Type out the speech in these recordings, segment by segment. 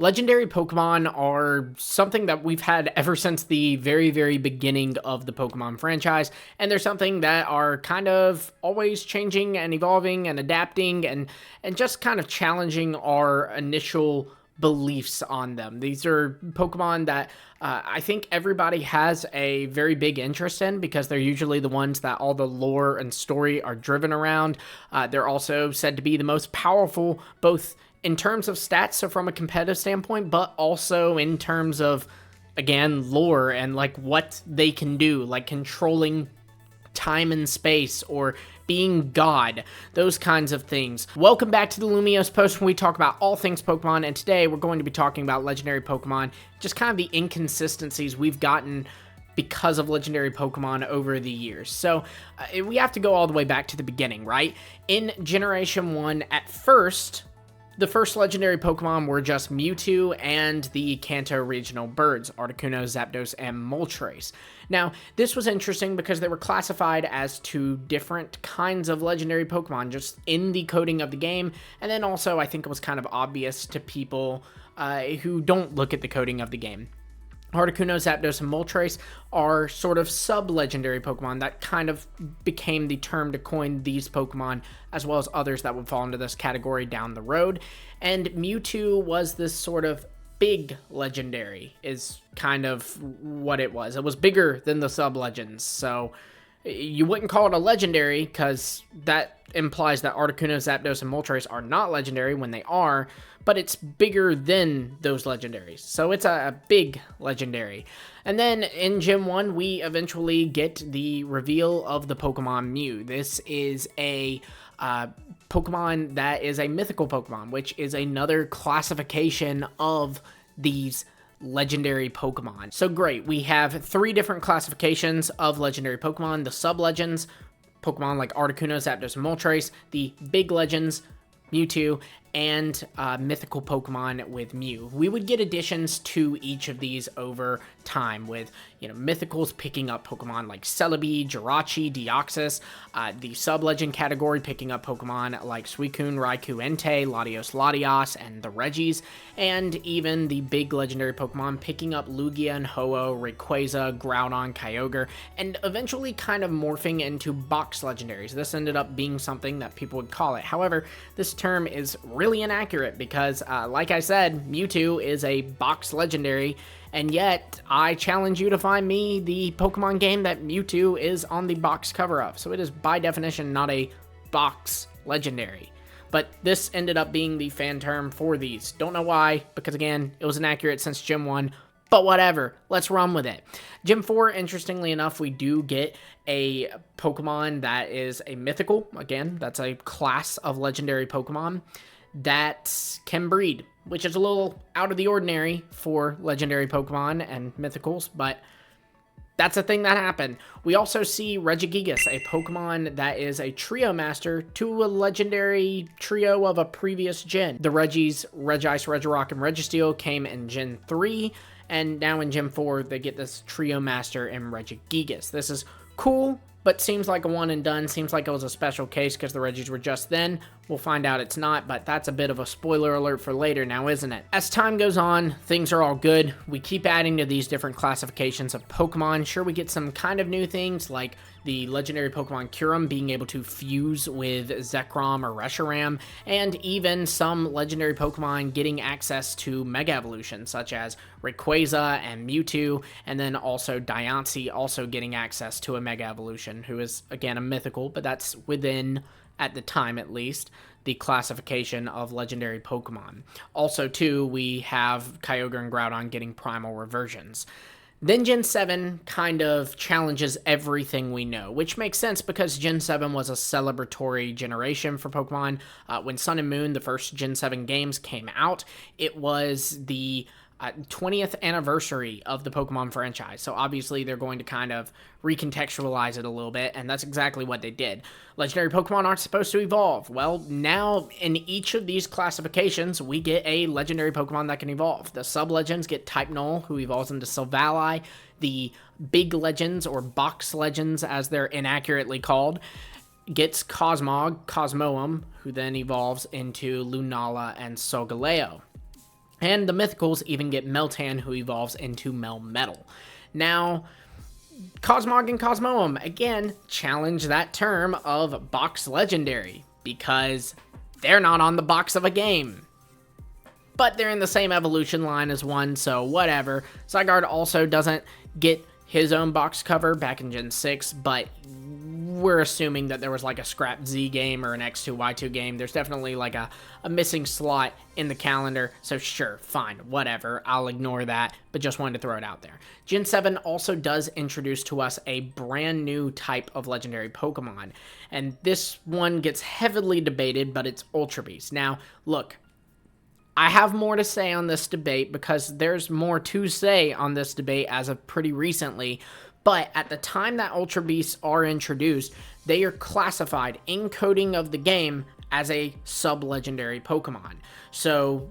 Legendary Pokemon are something that we've had ever since the very, very beginning of the Pokemon franchise, and they're something that are kind of always changing and evolving and adapting and just kind of challenging our initial beliefs on them. These are Pokemon that I think everybody has a very big interest in because they're usually the ones that all the lore and story are driven around. They're also said to be the most powerful, both in terms of stats, so from a competitive standpoint, but also in terms of, again, lore and like what they can do, like controlling time and space or being God, those kinds of things. Welcome back to the Lumiose Post, when we talk about all things Pokemon, and today we're going to be talking about legendary Pokemon, just kind of the inconsistencies we've gotten because of legendary Pokemon over the years. So we have to go all the way back to the beginning, right? In Generation 1, at first, the first legendary Pokemon were just Mewtwo and the Kanto regional birds, Articuno, Zapdos, and Moltres. Now, this was interesting because they were classified as two different kinds of legendary Pokemon, just in the coding of the game, and then also I think it was kind of obvious to people who don't look at the coding of the game. Articuno, Zapdos, and Moltres are sort of sub-legendary Pokemon that kind of became the term to coin these Pokemon, as well as others that would fall into this category down the road. And Mewtwo was this sort of big legendary, is kind of what it was. It was bigger than the sub-legends, so you wouldn't call it a legendary because that implies that Articuno, Zapdos, and Moltres are not legendary when they are, but it's bigger than those legendaries. So it's a big legendary. And then in Gen 1, we eventually get the reveal of the Pokemon Mew. This is a Pokemon that is a mythical Pokemon, which is another classification of these legendary Pokemon. So great, we have three different classifications of legendary Pokemon: the sub-legends, Pokemon like Articuno, Zapdos, and Moltres; the big legends, Mewtwo; and mythical Pokemon with Mew. We would get additions to each of these over time, with, mythicals picking up Pokemon like Celebi, Jirachi, Deoxys, the sub-legend category picking up Pokemon like Suicune, Raikou, Entei, Latios, and the Regis, and even the big legendary Pokemon picking up Lugia and Ho-Oh, Rayquaza, Groudon, Kyogre, and eventually kind of morphing into box legendaries. This ended up being something that people would call it. However, this term is really inaccurate because, like I said, Mewtwo is a box legendary, and yet I challenge you to find me the Pokemon game that Mewtwo is on the box cover of. So it is by definition not a box legendary. But this ended up being the fan term for these. Don't know why, because again, it was inaccurate since Gen 1, but whatever, let's run with it. Gen 4, interestingly enough, we do get a Pokemon that is a mythical. Again, that's a class of legendary Pokemon that can breed, which is a little out of the ordinary for legendary Pokemon and mythicals, but that's a thing that happened. We also see Regigigas, a Pokemon that is a trio master to a legendary trio of a previous gen. The Regis, Regice, Regirock, and Registeel came in Gen 3, and now in Gen 4, they get this trio master in Regigigas. This is cool, but seems like a one and done. Seems like it was a special case because the Regis were just then. We'll find out it's not, but that's a bit of a spoiler alert for later now, isn't it? As time goes on, things are all good. We keep adding to these different classifications of Pokemon. Sure, we get some kind of new things, like the legendary Pokemon Kyurem being able to fuse with Zekrom or Reshiram, and even some legendary Pokemon getting access to Mega Evolution, such as Rayquaza and Mewtwo, and then also Diancie also getting access to a Mega Evolution, who is, again, a mythical, but that's within, at the time at least, the classification of legendary Pokemon. Also, too, we have Kyogre and Groudon getting primal reversions. Then Gen 7 kind of challenges everything we know, which makes sense because Gen 7 was a celebratory generation for Pokemon. When Sun and Moon, the first Gen 7 games, came out, it was the 20th anniversary of the Pokemon franchise. So obviously they're going to kind of recontextualize it a little bit, and that's exactly what they did. Legendary Pokemon aren't supposed to evolve. Well, now in each of these classifications, we get a legendary Pokemon that can evolve. The sub-legends get Type Null, who evolves into Silvally. The big legends, or box legends as they're inaccurately called, gets Cosmoem, who then evolves into Lunala and Solgaleo. And the mythicals even get Meltan, who evolves into Melmetal. Now, Cosmog and Cosmoem, again, challenge that term of box legendary, because they're not on the box of a game. But they're in the same evolution line as one, so whatever. Zygarde also doesn't get his own box cover back in Gen 6, but we're assuming that there was like a scrap Z game or an X2Y2 game. There's definitely like a missing slot in the calendar, so sure, fine, whatever, I'll ignore that, but just wanted to throw it out there. Gen 7 also does introduce to us a brand new type of legendary Pokemon, and this one gets heavily debated, but it's Ultra Beast. Now, look, I have more to say on this debate because there's more to say on this debate as of pretty recently, but at the time that Ultra Beasts are introduced, they are classified in coding of the game as a sub-legendary Pokemon. So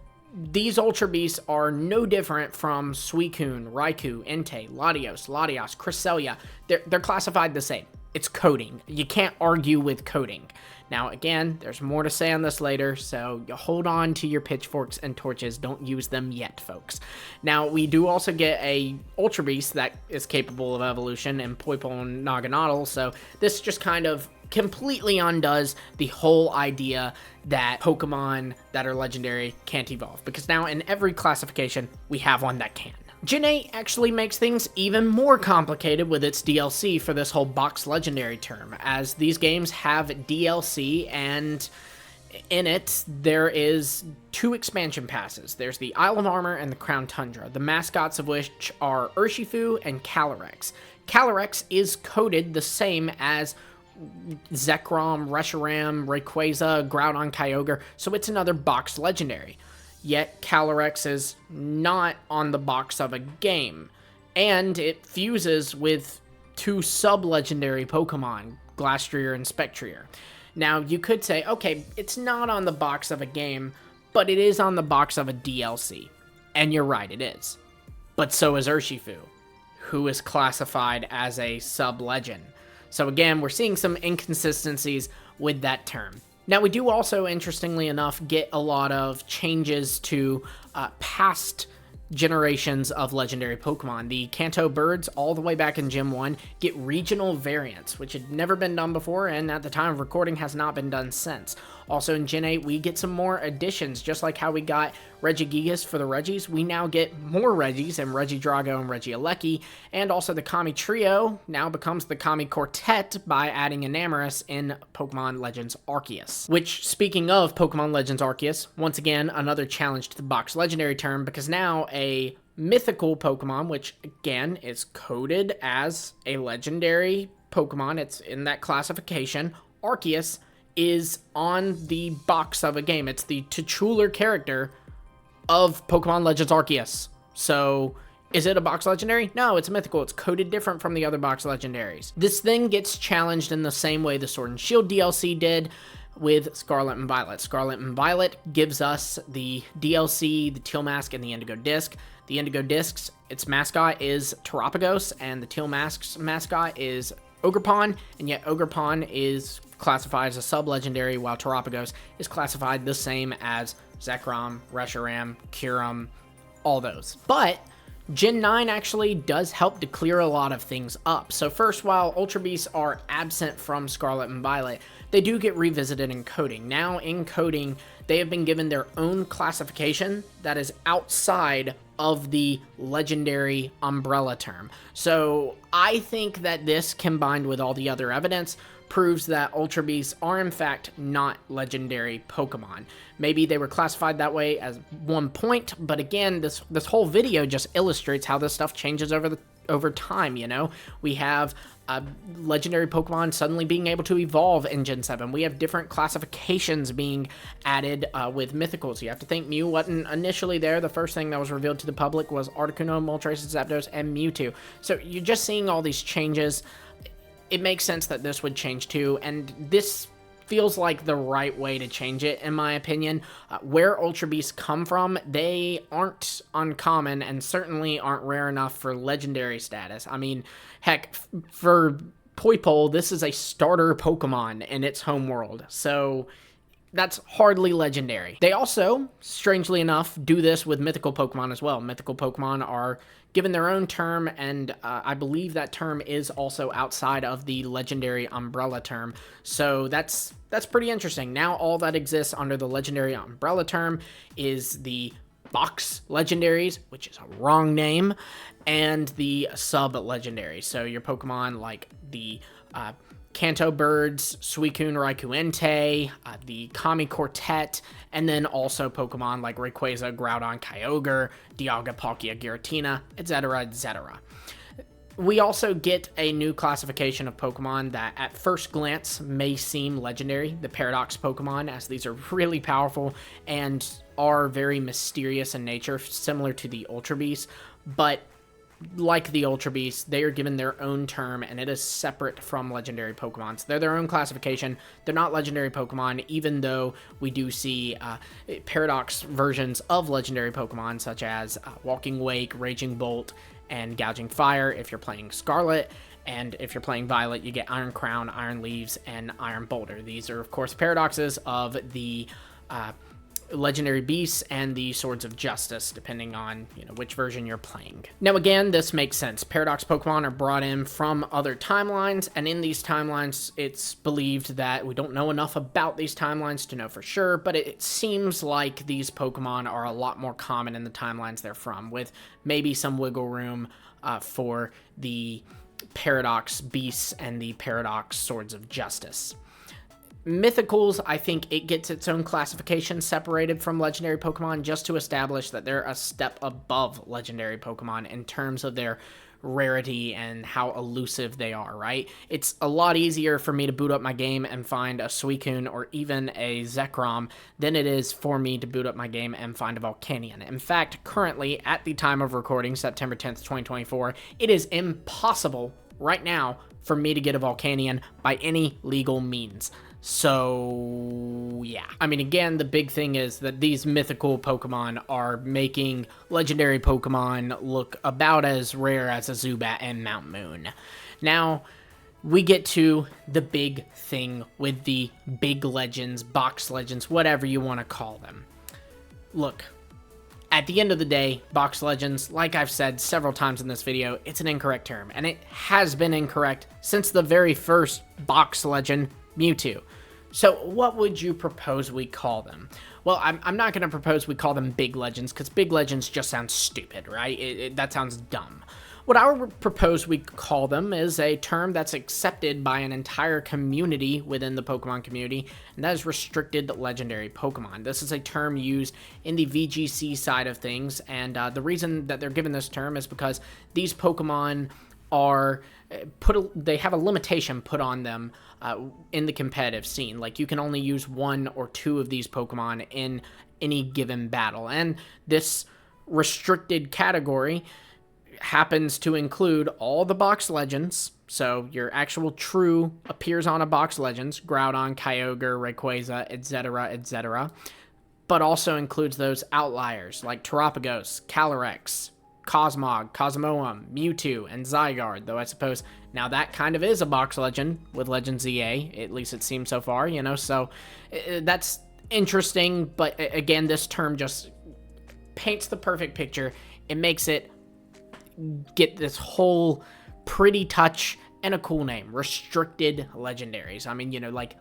these Ultra Beasts are no different from Suicune, Raikou, Entei, Latios, Cresselia. They're classified the same. It's coding. You can't argue with coding. Now, again, there's more to say on this later, so you hold on to your pitchforks and torches. Don't use them yet, folks. Now, we do also get a Ultra Beast that is capable of evolution in Poipole and Naganadel, so this just kind of completely undoes the whole idea that Pokemon that are legendary can't evolve, because now in every classification, we have one that can. Gen 8 actually makes things even more complicated with its DLC for this whole box legendary term, as these games have DLC, and in it there is 2 expansion passes. There's the Isle of Armor and the Crown Tundra, the mascots of which are Urshifu and Calyrex. Calyrex is coded the same as Zekrom, Reshiram, Rayquaza, Groudon, Kyogre, so it's another box legendary. Yet Calyrex is not on the box of a game, and it fuses with 2 sub-legendary Pokemon, Glastrier and Spectrier. Now, you could say, okay, it's not on the box of a game, but it is on the box of a DLC. And you're right, it is. But so is Urshifu, who is classified as a sub-legend. So again, we're seeing some inconsistencies with that term. Now, we do also, interestingly enough, get a lot of changes to past generations of legendary Pokemon. The Kanto birds, all the way back in Gen 1, get regional variants, which had never been done before, and at the time of recording has not been done since. Also in Gen 8, we get some more additions, just like how we got Regigigas for the Regis. We now get more Regis, and Regidrago and Regieleki, and also the Kami Trio now becomes the Kami Quartet by adding Enamorus in Pokemon Legends Arceus. Which, speaking of Pokemon Legends Arceus, once again, another challenge to the box legendary term, because now a mythical Pokemon, which again is coded as a legendary Pokemon, it's in that classification, Arceus, is on the box of a game. It's the titular character of Pokemon Legends Arceus. So, is it a box legendary? No, it's mythical. It's coded different from the other box legendaries. This thing gets challenged in the same way the Sword and Shield DLC did with Scarlet and Violet. Scarlet and Violet gives us the DLC, the Teal Mask, and the Indigo Disc. The Indigo Discs, its mascot is Terapagos, and the Teal Mask's mascot is Ogerpon, and yet Ogerpon is classified as a sub-legendary, while Terapagos is classified the same as Zekrom, Reshiram, Kyurem, all those. But Gen 9 actually does help to clear a lot of things up. So first, while Ultra Beasts are absent from Scarlet and Violet, they do get revisited in coding. Now in coding, they have been given their own classification that is outside of the legendary umbrella term. So I think that this, combined with all the other evidence, proves that Ultra Beasts are in fact not legendary Pokemon. Maybe they were classified that way at one point, but again, this whole video just illustrates how this stuff changes over time, you know? We have legendary Pokemon suddenly being able to evolve in Gen 7. We have different classifications being added with mythicals. You have to think Mew wasn't initially there. The first thing that was revealed to the public was Articuno, Moltres, Zapdos, and Mewtwo. So you're just seeing all these changes. It makes sense that this would change too, and this feels like the right way to change it, in my opinion. Where Ultra Beasts come from, they aren't uncommon and certainly aren't rare enough for legendary status. I mean, heck, for Poipole, this is a starter Pokemon in its home world, so That's hardly legendary. They also, strangely enough, do this with mythical Pokemon as well. Mythical Pokemon are given their own term, and I believe that term is also outside of the legendary umbrella term. So that's pretty interesting. Now all that exists under the legendary umbrella term is the box legendaries, which is a wrong name, and the sub legendaries. So your Pokemon like the Kanto Birds, Suicune, Raikou Entei, the Kami Quartet, and then also Pokemon like Rayquaza, Groudon, Kyogre, Dialga, Palkia, Giratina, etc., etc. We also get a new classification of Pokemon that at first glance may seem legendary, the Paradox Pokemon, as these are really powerful and are very mysterious in nature, similar to the Ultra Beasts, but like the Ultra Beasts, they are given their own term, and it is separate from legendary Pokemon. So they're their own classification. They're not legendary Pokemon, even though we do see Paradox versions of legendary Pokemon, such as Walking Wake, Raging Bolt, and Gouging Fire if you're playing Scarlet. And if you're playing Violet, you get Iron Crown, Iron Leaves, and Iron Boulder. These are, of course, paradoxes of the legendary beasts and the Swords of Justice, depending on which version you're playing. Now again, this makes sense. Paradox Pokemon are brought in from other timelines, and in these timelines it's believed that we don't know enough about these timelines to know for sure, but it seems like these Pokemon are a lot more common in the timelines they're from, with maybe some wiggle room for the Paradox beasts and the Paradox Swords of Justice. Mythicals, I think it gets its own classification separated from legendary Pokemon just to establish that they're a step above legendary Pokemon in terms of their rarity and how elusive they are, right? It's a lot easier for me to boot up my game and find a Suicune or even a Zekrom than it is for me to boot up my game and find a Volcanion. In fact, currently, at the time of recording, September 10th, 2024, it is impossible right now for me to get a Volcanion by any legal means. So, yeah. I mean, again, the big thing is that these mythical Pokemon are making legendary Pokemon look about as rare as a Zubat and Mount Moon. Now, we get to the big thing with the big legends, box legends, whatever you want to call them. Look, at the end of the day, box legends, like I've said several times in this video, it's an incorrect term, and it has been incorrect since the very first box legend, Mewtwo. So what would you propose we call them? Well, I'm not going to propose we call them big legends, because big legends just sounds stupid, right? That sounds dumb. What I would propose we call them is a term that's accepted by an entire community within the Pokemon community, and that is restricted legendary Pokemon. This is a term used in the VGC side of things, and the reason that they're given this term is because these Pokemon are they have a limitation put on them in the competitive scene. Like, you can only use one or two of these Pokemon in any given battle, and this restricted category happens to include all the box legends. So your actual true appears on a box legends, Groudon, Kyogre, Rayquaza, etc., etc., but also includes those outliers like Terapagos, Calyrex, Cosmog, Cosmoem, Mewtwo, and Zygarde, though I suppose now that kind of is a box legend with Legends EA, at least it seems so far, so that's interesting, but again, this term just paints the perfect picture. It makes it get this whole pretty touch and a cool name, restricted legendaries. I mean, like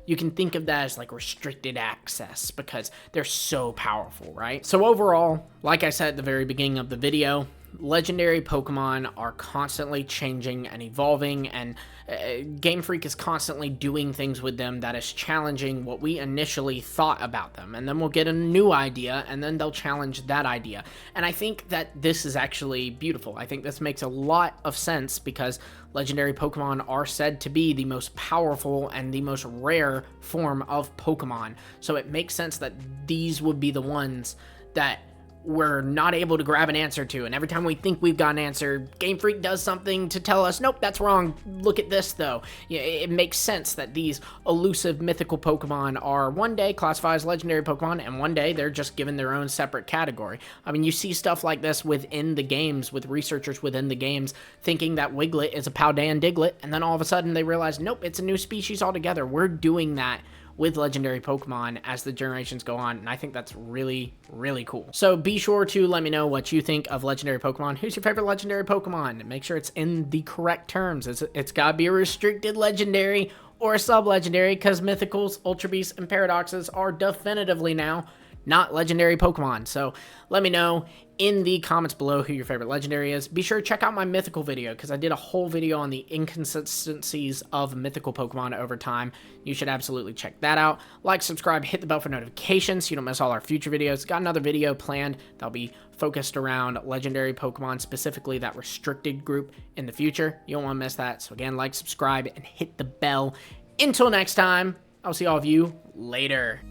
you can think of that as like restricted access because they're so powerful, right? So overall, like I said at the very beginning of the video, legendary Pokemon are constantly changing and evolving, and GameFreak is constantly doing things with them that is challenging what we initially thought about them, and then we'll get a new idea, and then they'll challenge that idea. And I think that this is actually beautiful. I think this makes a lot of sense because legendary Pokemon are said to be the most powerful and the most rare form of Pokemon, so it makes sense that these would be the ones that we're not able to grab an answer to, and every time we think we've got an answer, Game Freak does something to tell us, nope, that's wrong, look at this though. It makes sense that these elusive mythical Pokemon are one day classified as legendary Pokemon, and one day they're just given their own separate category. I mean, you see stuff like this within the games, with researchers within the games thinking that Wiglet is a Paldean Diglett, and then all of a sudden they realize, nope, it's a new species altogether. We're doing that with legendary Pokemon as the generations go on, and I think that's really, really cool. So be sure to let me know what you think of legendary Pokemon. Who's your favorite legendary Pokemon? Make sure it's in the correct terms. It's gotta be a restricted legendary or a sub-legendary, because Mythicals, Ultra Beasts, and Paradoxes are definitively now not legendary Pokemon. So let me know in the comments below who your favorite legendary is. Be sure to check out my mythical video, because I did a whole video on the inconsistencies of mythical Pokemon over time. You should absolutely check that out. Like, subscribe, hit the bell for notifications so you don't miss all our future videos. Got another video planned that'll be focused around legendary Pokemon, specifically that restricted group in the future. You don't want to miss that. So again, like, subscribe, and hit the bell. Until next time, I'll see all of you later.